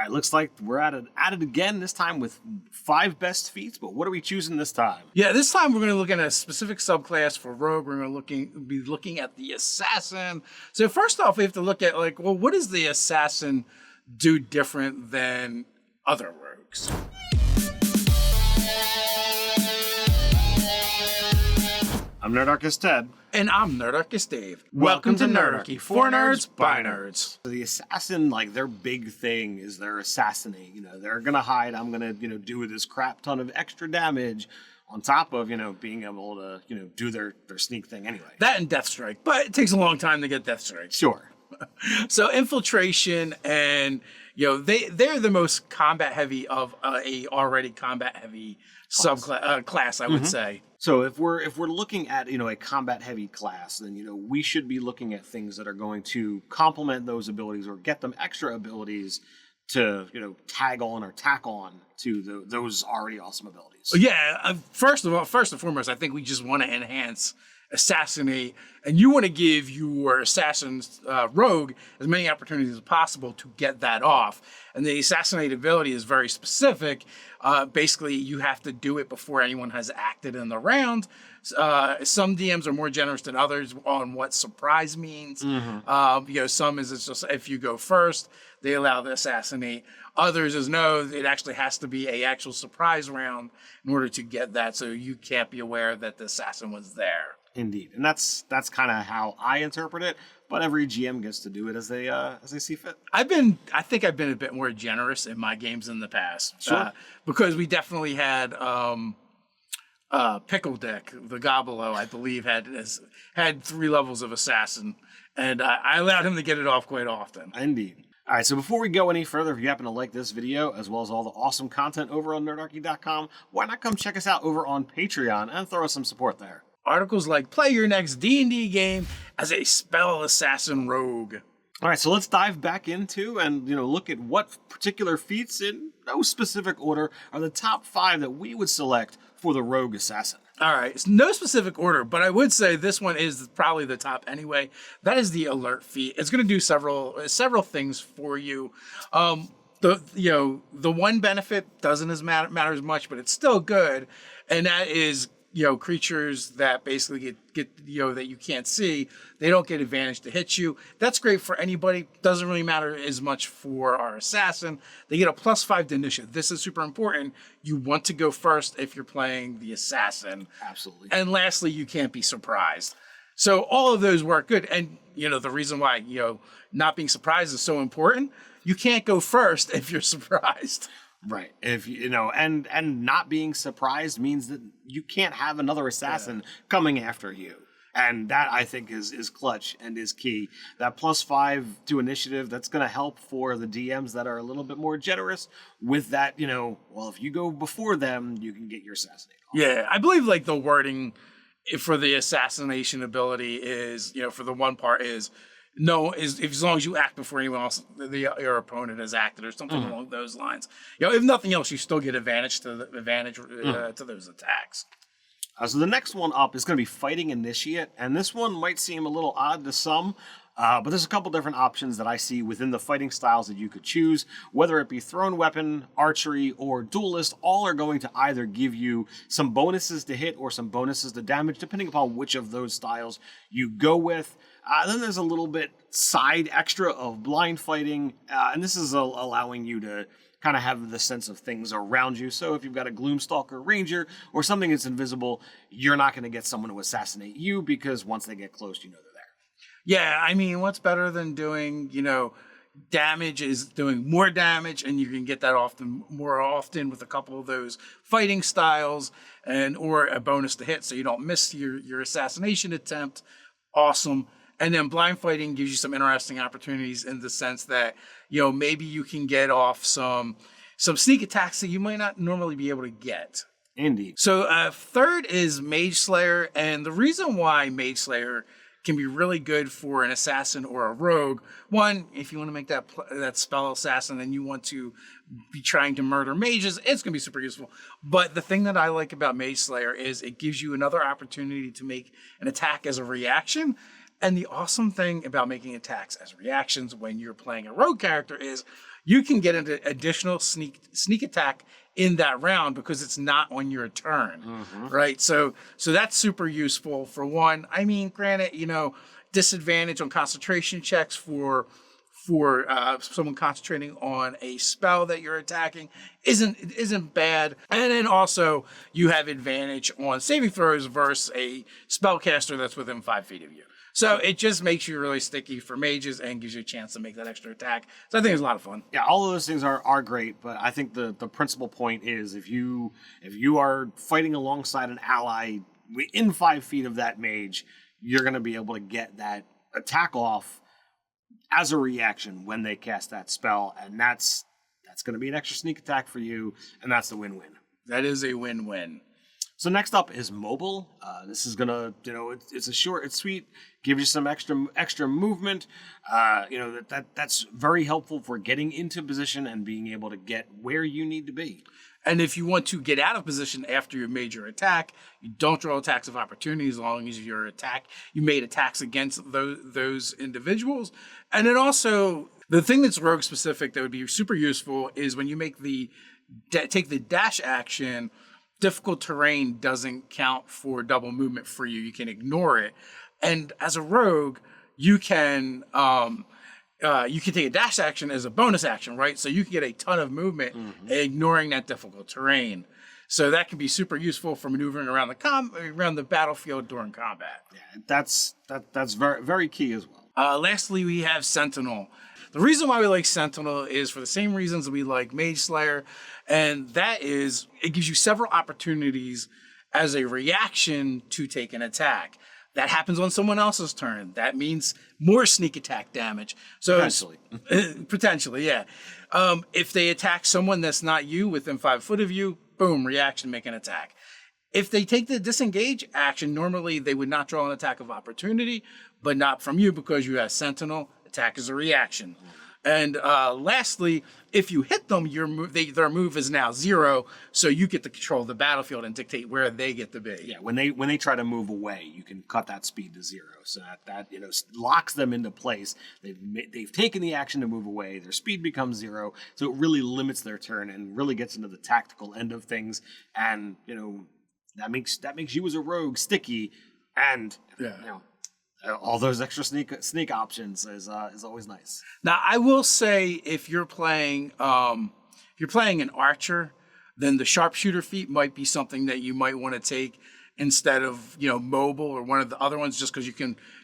All right, looks like we're at it again, this time with 5 best feats, but what are we choosing this time? Yeah, this time we're going to look at a specific subclass for Rogue. We're going to be looking at the Assassin. So first off, we have to look at, like, well, what does the Assassin do different than other rogues? I'm Nerdarchy Ted. And I'm Nerdarchy Dave. Welcome to Nerdarchy, for nerds, by nerds. So the Assassin, like, their big thing is their Assassinate. They're going to hide. I'm going to, do this crap ton of extra damage on top of, being able to, do their sneak thing anyway. That and Death Strike, but it takes a long time to get Death Strike. Sure. So Infiltration and, they're the most combat heavy of a already combat heavy subclass, I would say. So if we're looking at, a combat heavy class, then, we should be looking at things that are going to complement those abilities or get them extra abilities to, tag on or tack on to those already awesome abilities. Yeah. First and foremost, I think we just want to enhance Assassinate, and you want to give your Assassin's Rogue as many opportunities as possible to get that off. And the Assassinate ability is very specific. Basically, you have to do it before anyone has acted in the round. Some DMs are more generous than others on what surprise means. Some is it's just if you go first, they allow the Assassinate. Others is no, it actually has to be a actual surprise round in order to get that, so you can't be aware that the assassin was there. Indeed, and that's kind of how I interpret it. But every GM gets to do it as they see fit. I think I've been a bit more generous in my games in the past, sure. Because we definitely had Pickle Deck, the Gobolo, I believe had 3 levels of assassin, and I allowed him to get it off quite often. Indeed. All right, so before we go any further, if you happen to like this video, as well as all the awesome content over on nerdarchy.com, why not come check us out over on Patreon and throw us some support there? Articles like play your next D&D game as a spell assassin rogue. All right, so let's dive back into and look at what particular feats in no specific order are the top 5 that we would select for the rogue assassin. All right, it's no specific order, but I would say this one is probably the top anyway. That is the alert feat. It's going to do several things for you. The one benefit doesn't matter as much, but it's still good, and that is creatures that basically get that you can't see, they don't get advantage to hit you. That's great for anybody. Doesn't really matter as much for our assassin. They get a +5 to initiative. This is super important. You want to go first if you're playing the assassin. Absolutely. And lastly, you can't be surprised. So all of those work good. And the reason why not being surprised is so important. You can't go first if you're surprised. Right. If and not being surprised means that you can't have another assassin coming after you. And that, I think, is clutch and is key. That +5 to initiative, that's going to help for the DMs that are a little bit more generous with that, if you go before them, you can get your assassinate off. Yeah, I believe, like, the wording for the assassination ability is, for the one part is, as long as you act before anyone else, your opponent has acted, or something along those lines. If nothing else, you still get advantage to those attacks. So the next one up is going to be Fighting Initiate, and this one might seem a little odd to some, but there's a couple different options that I see within the fighting styles that you could choose. Whether it be thrown weapon, archery, or duelist, all are going to either give you some bonuses to hit or some bonuses to damage, depending upon which of those styles you go with. Then there's a little bit side extra of blind fighting, and this is allowing you to kind of have the sense of things around you. So if you've got a Gloomstalker Ranger or something that's invisible, you're not going to get someone to assassinate you because once they get close, they're there. Yeah, I mean, what's better than doing, damage is doing more damage, and you can get that more often with a couple of those fighting styles or a bonus to hit so you don't miss your assassination attempt. Awesome. And then blind fighting gives you some interesting opportunities in the sense that, maybe you can get off some sneak attacks that you might not normally be able to get. Indeed. So third is Mage Slayer. And the reason why Mage Slayer can be really good for an assassin or a rogue, one, if you want to make that spell assassin and you want to be trying to murder mages, it's going to be super useful. But the thing that I like about Mage Slayer is it gives you another opportunity to make an attack as a reaction. And the awesome thing about making attacks as reactions when you're playing a rogue character is you can get an additional sneak attack in that round because it's not on your turn, right? So that's super useful for one. I mean, granted, disadvantage on concentration checks for someone concentrating on a spell that you're attacking isn't bad. And then also you have advantage on saving throws versus a spellcaster that's within 5 feet of you. So it just makes you really sticky for mages and gives you a chance to make that extra attack. So I think it's a lot of fun. Yeah, all of those things are great, but I think the principal point is if you are fighting alongside an ally within 5 feet of that mage, you're going to be able to get that attack off as a reaction when they cast that spell, and that's going to be an extra sneak attack for you, and that's the win-win. That is a win-win. So next up is mobile. This is gonna, it's a short, it's sweet, gives you some extra movement. That's very helpful for getting into position and being able to get where you need to be. And if you want to get out of position after your major attack, you don't draw attacks of opportunity as long as you made attacks against those individuals. And then also, the thing that's rogue specific that would be super useful is when you make take the dash action, difficult terrain doesn't count for double movement for you. You can ignore it. And as a rogue, you can take a dash action as a bonus action, right? So you can get a ton of movement ignoring that difficult terrain. So that can be super useful for maneuvering around the battlefield during combat. Yeah, that's very, very key as well. Lastly, we have Sentinel. The reason why we like Sentinel is for the same reasons we like Mage Slayer, and that is it gives you several opportunities as a reaction to take an attack. That happens on someone else's turn. That means more sneak attack damage. So potentially, yeah. If they attack someone that's not you within 5 foot of you, boom, reaction, make an attack. If they take the disengage action, normally they would not draw an attack of opportunity, but not from you because you have Sentinel. Attack is a reaction. And lastly, if you hit them, their move is now 0, so you get to control the battlefield and dictate where they get to be. Yeah, when they try to move away, you can cut that speed to 0, so that locks them into place. They've taken the action to move away. Their speed becomes 0, so it really limits their turn and really gets into the tactical end of things. And that makes you as a rogue sticky, and all those extra sneak options is always nice. Now, I will say if you're playing an archer, then the Sharpshooter feat might be something that you might want to take instead of mobile or one of the other ones, just because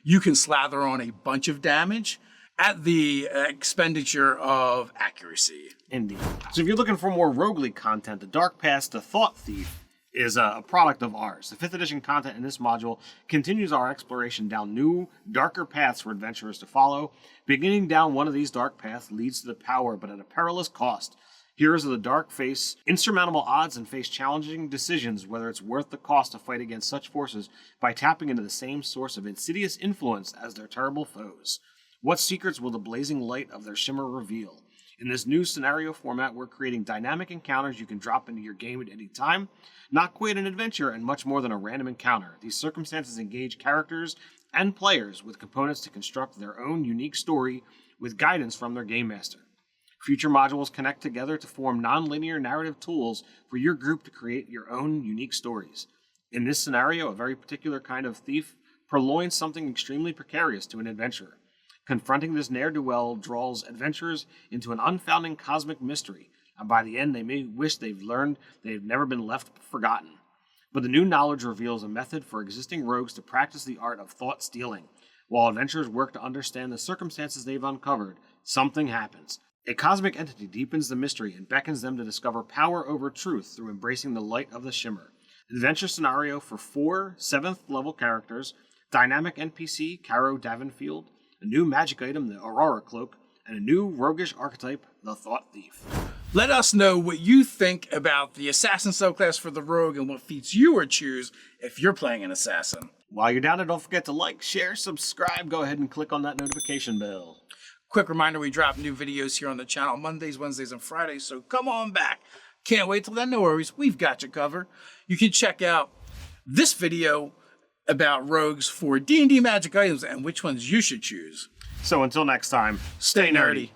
you can slather on a bunch of damage at the expenditure of accuracy. Indeed. So if you're looking for more roguely content, the Dark Path to Thought Thief is a product of ours. The 5th edition content in this module continues our exploration down new, darker paths for adventurers to follow. Beginning down one of these dark paths leads to the power, but at a perilous cost. Heroes of the Dark face insurmountable odds and face challenging decisions whether it's worth the cost to fight against such forces by tapping into the same source of insidious influence as their terrible foes. What secrets will the blazing light of their shimmer reveal? In this new scenario format, we're creating dynamic encounters you can drop into your game at any time. Not quite an adventure and much more than a random encounter. These circumstances engage characters and players with components to construct their own unique story with guidance from their game master. Future modules connect together to form non-linear narrative tools for your group to create your own unique stories. In this scenario, a very particular kind of thief purloins something extremely precarious to an adventurer. Confronting this ne'er-do-well draws adventurers into an unfounding cosmic mystery, and by the end they may wish they've learned they've never been left forgotten. But the new knowledge reveals a method for existing rogues to practice the art of thought stealing. While adventurers work to understand the circumstances they've uncovered, something happens. A cosmic entity deepens the mystery and beckons them to discover power over truth through embracing the light of the shimmer. Adventure scenario for 4 7th level characters, dynamic NPC Caro Davenfield, a new magic item, the Aurora Cloak, and a new roguish archetype, the Thought Thief. Let us know what you think about the Assassin subclass for the Rogue and what feats you would choose if you're playing an Assassin. While you're down there, don't forget to like, share, subscribe. Go ahead and click on that notification bell. Quick reminder, we drop new videos here on the channel Mondays, Wednesdays, and Fridays, so come on back. Can't wait till then, no worries. We've got you covered. You can check out this video about rogues for D&D magic items and which ones you should choose. So until next time, Stay nerdy.